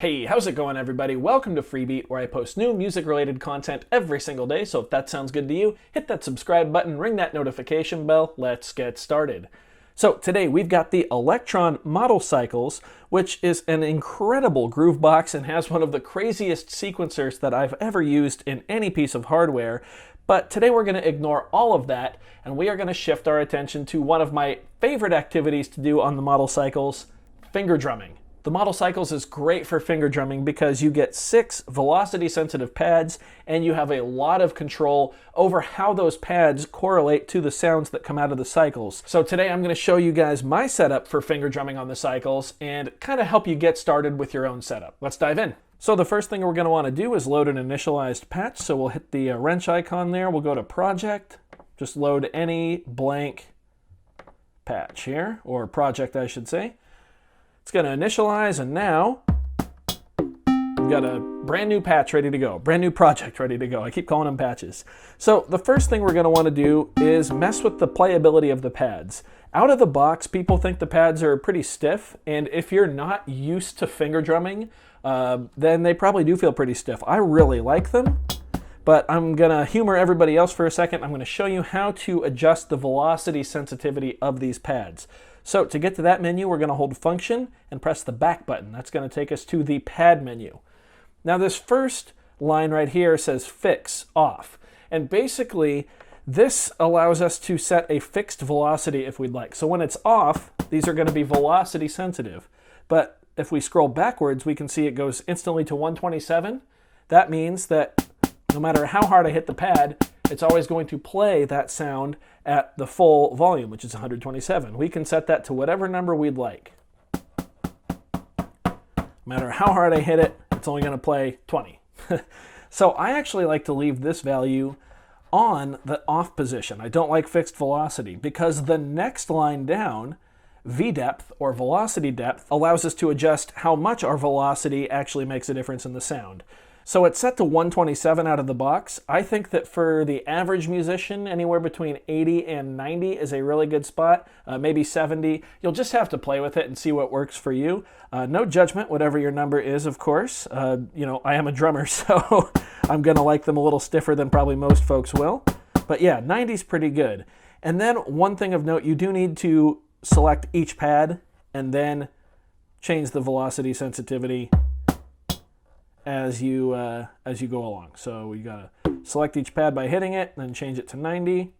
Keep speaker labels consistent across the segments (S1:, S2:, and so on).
S1: Hey, how's it going everybody? Welcome to Freebeat, where I post new music-related content every single day, so if that sounds good to you, hit that subscribe button, ring that notification bell, let's get started. So today we've got the Elektron Model Cycles, which is an incredible groove box and has one of the craziest sequencers that I've ever used in any piece of hardware. But today we're going to ignore all of that, and we are going to shift our attention to one of my favorite activities to do on the Model Cycles, finger drumming. The Model Cycles is great for finger drumming because you get 6 velocity-sensitive pads and you have a lot of control over how those pads correlate to the sounds that come out of the cycles. So today I'm going to show you guys my setup for finger drumming on the cycles and kind of help you get started with your own setup. Let's dive in. So the first thing we're going to want to do is load an initialized patch. So we'll hit the wrench icon there. We'll go to Project. Just load any blank patch here, or project I should say. It's going to initialize, and now we've got a brand new patch ready to go, brand new project ready to go. I keep calling them patches. So the first thing we're going to want to do is mess with the playability of the pads. Out of the box, people think the pads are pretty stiff, and if you're not used to finger drumming, then they probably do feel pretty stiff. I really like them, but I'm going to humor everybody else for a second. I'm going to show you how to adjust the velocity sensitivity of these pads. So to get to that menu, we're going to hold Function and press the back button. That's going to take us to the pad menu. Now this first line right here says Fix Off. And basically, this allows us to set a fixed velocity if we'd like. So when it's off, these are going to be velocity sensitive. But if we scroll backwards, we can see it goes instantly to 127. That means that no matter how hard I hit the pad, it's always going to play that sound at the full volume, which is 127. We can set that to whatever number we'd like. No matter how hard I hit it, it's only going to play 20. So I actually like to leave this value on the off position. I don't like fixed velocity because the next line down, V-depth or velocity depth, allows us to adjust how much our velocity actually makes a difference in the sound. So it's set to 127 out of the box. I think that for the average musician, anywhere between 80 and 90 is a really good spot, maybe 70. You'll just have to play with it and see what works for you. No judgment, whatever your number is, of course. You know, I am a drummer, so I'm gonna like them a little stiffer than probably most folks will. But yeah, 90's pretty good. And then one thing of note, you do need to select each pad and then change the velocity sensitivity as you go along. So we gotta select each pad by hitting it, then change it to 90.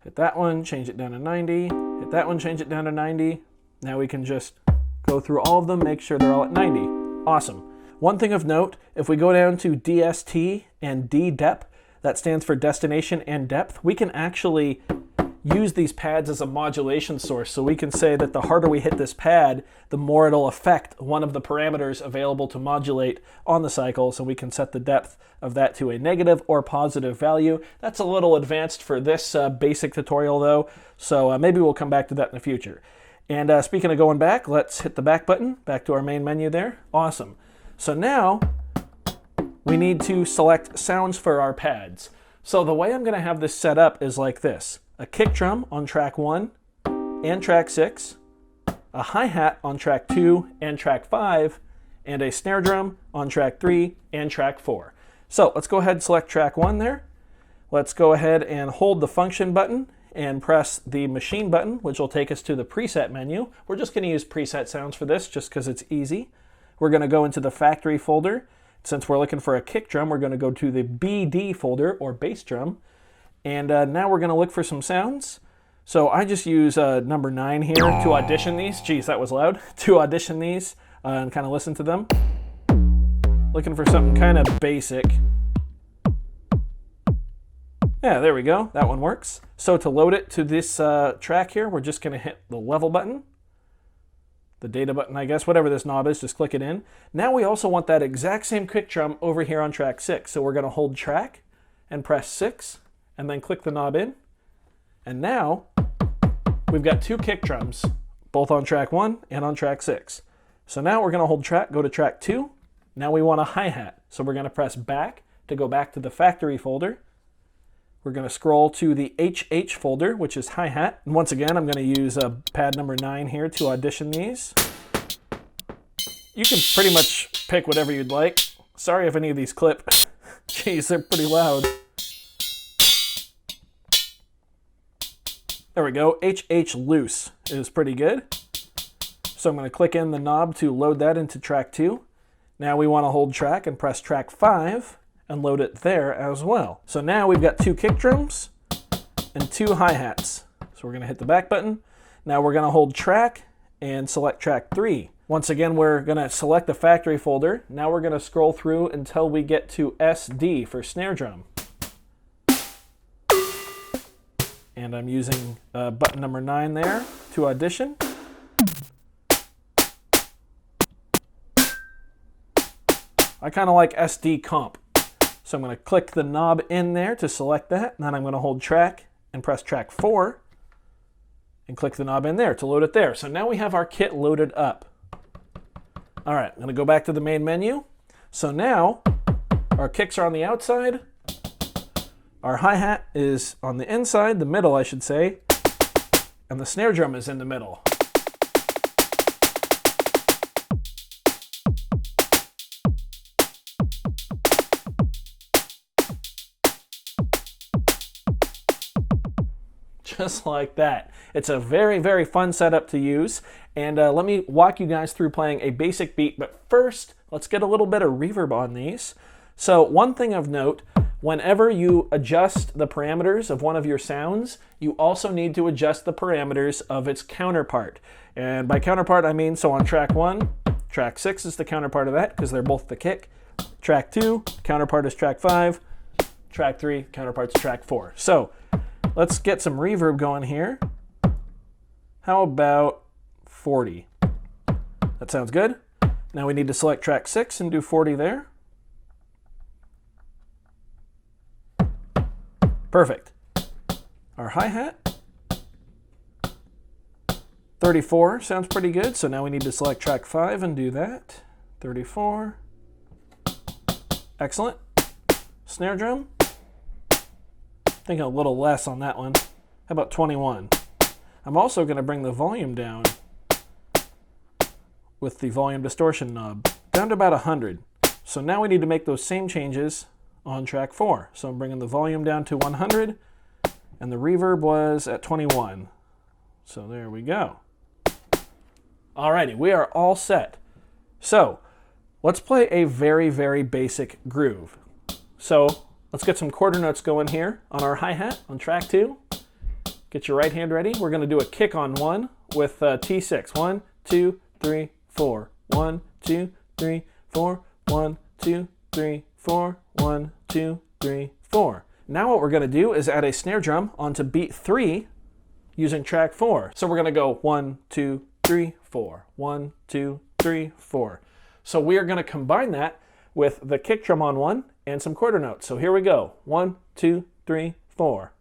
S1: Hit that one, change it down to 90. Hit that one, change it down to 90. Now we can just go through all of them, make sure they're all at 90. Awesome. One thing of note, if we go down to DST and D-depth, that stands for destination and depth, we can actually use these pads as a modulation source. So we can say that the harder we hit this pad, the more it'll affect one of the parameters available to modulate on the cycle. So we can set the depth of that to a negative or positive value. That's a little advanced for this basic tutorial though. So maybe we'll come back to that in the future. And speaking of going back, let's hit the back button, back to our main menu there. Awesome. So now we need to select sounds for our pads. So the way I'm gonna have this set up is like this. A kick drum on track 1 and track 6, a hi-hat on track 2 and track 5, and a snare drum on track 3 and track 4. So let's go ahead and select track 1 there. Let's go ahead and hold the Function button and press the Machine button, which will take us to the preset menu. We're just going to use preset sounds for this just because it's easy. We're going to go into the factory folder. Since we're looking for a kick drum, we're going to go to the BD folder, or bass drum. And now we're going to look for some sounds. So I just use number 9 here to audition these. Geez, that was loud. To audition these and kind of listen to them. Looking for something kind of basic. Yeah, there we go. That one works. So to load it to this track here, we're just going to hit the level button. The data button, I guess, whatever this knob is, just click it in. Now we also want that exact same kick drum over here on track 6. So we're going to hold track and press 6. And then click the knob in. And now we've got 2 kick drums, both on track 1 and on track 6. So now we're going to hold track, go to track 2. Now we want a hi-hat. So we're going to press back to go back to the factory folder. We're going to scroll to the HH folder, which is hi-hat. And once again, I'm going to use pad number 9 here to audition these. You can pretty much pick whatever you'd like. Sorry if any of these clip. Jeez, they're pretty loud. There we go. HH loose is pretty good. So I'm going to click in the knob to load that into track 2. Now we want to hold track and press track 5 and load it there as well. So now we've got 2 kick drums and 2 hi-hats. So we're going to hit the back button. Now we're going to hold track and select track 3. Once again, we're going to select the factory folder. Now we're going to scroll through until we get to SD for snare drum. And I'm using button number 9 there to audition. I kind of like SD comp. So I'm going to click the knob in there to select that. And then I'm going to hold track and press track 4 and click the knob in there to load it there. So now we have our kit loaded up. All right, I'm going to go back to the main menu. So now our kicks are on the outside. Our hi-hat is on the inside, the middle I should say, and the snare drum is in the middle. Just like that. It's a very, very fun setup to use. And let me walk you guys through playing a basic beat. But first, let's get a little bit of reverb on these. So one thing of note, whenever you adjust the parameters of one of your sounds, you also need to adjust the parameters of its counterpart. And by counterpart, I mean, so on track 1, track 6 is the counterpart of that because they're both the kick. Track 2, counterpart is track 5. Track 3, counterpart's track 4. So let's get some reverb going here. How about 40? That sounds good. Now we need to select track 6 and do 40 there. Perfect. Our hi-hat. 34 sounds pretty good. So now we need to select track 5 and do that. 34. Excellent. Snare drum. Think a little less on that one. How about 21? I'm also going to bring the volume down with the volume distortion knob down to about 100. So now we need to make those same changes on track 4. So I'm bringing the volume down to 100 and the reverb was at 21. So there we go. Alrighty, we are all set. So let's play a very, very basic groove. So let's get some quarter notes going here on our hi-hat on track 2. Get your right hand ready. We're going to do a kick on 1 with T6. 1, 2, 3, 4. 1, 2, 3, 4. 1, 2, 3, 4. 1, 2, 3, 4. Now what we're going to do is add a snare drum onto beat 3 using track 4. So we're going to go 1, 2, 3, 4. 1, 2, 3, 4. So we are going to combine that with the kick drum on 1 and some quarter notes. So here we go. 1, 2, 3, 4.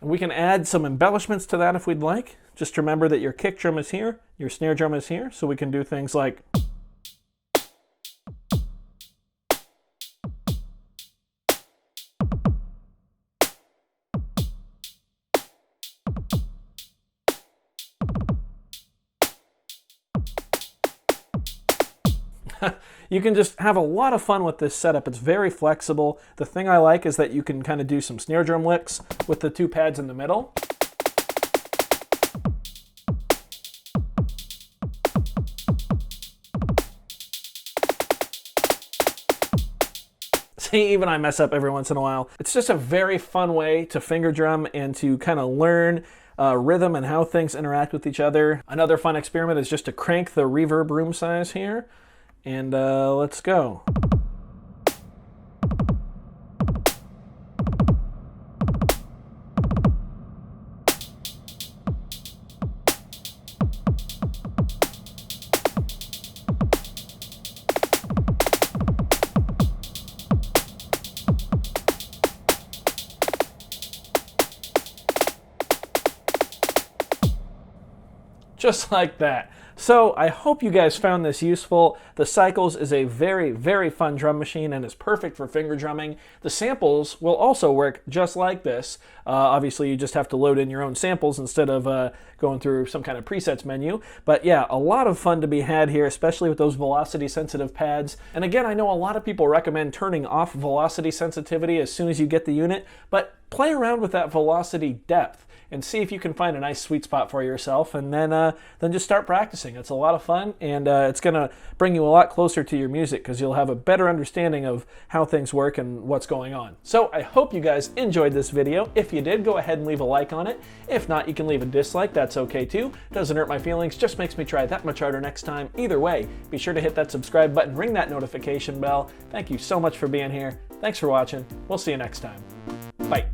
S1: And we can add some embellishments to that if we'd like. Just remember that your kick drum is here, your snare drum is here, so we can do things like you can just have a lot of fun with this setup. It's very flexible. The thing I like is that you can kind of do some snare drum licks with the 2 pads in the middle. See, even I mess up every once in a while. It's just a very fun way to finger drum and to kind of learn rhythm and how things interact with each other. Another fun experiment is just to crank the reverb room size here. And let's go. Just like that. So I hope you guys found this useful. The Cycles is a very, very fun drum machine and is perfect for finger drumming. The samples will also work just like this. Obviously, you just have to load in your own samples instead of going through some kind of presets menu. But yeah, a lot of fun to be had here, especially with those velocity sensitive pads. And again, I know a lot of people recommend turning off velocity sensitivity as soon as you get the unit, but play around with that velocity depth and see if you can find a nice sweet spot for yourself, and then just start practicing. It's a lot of fun, and it's going to bring you a lot closer to your music because you'll have a better understanding of how things work and what's going on. So I hope you guys enjoyed this video. If you did, go ahead and leave a like on it. If not, you can leave a dislike. That's okay too. Doesn't hurt my feelings, just makes me try that much harder next time. Either way, be sure to hit that subscribe button, ring that notification bell. Thank you so much for being here. Thanks for watching. We'll see you next time. Bye.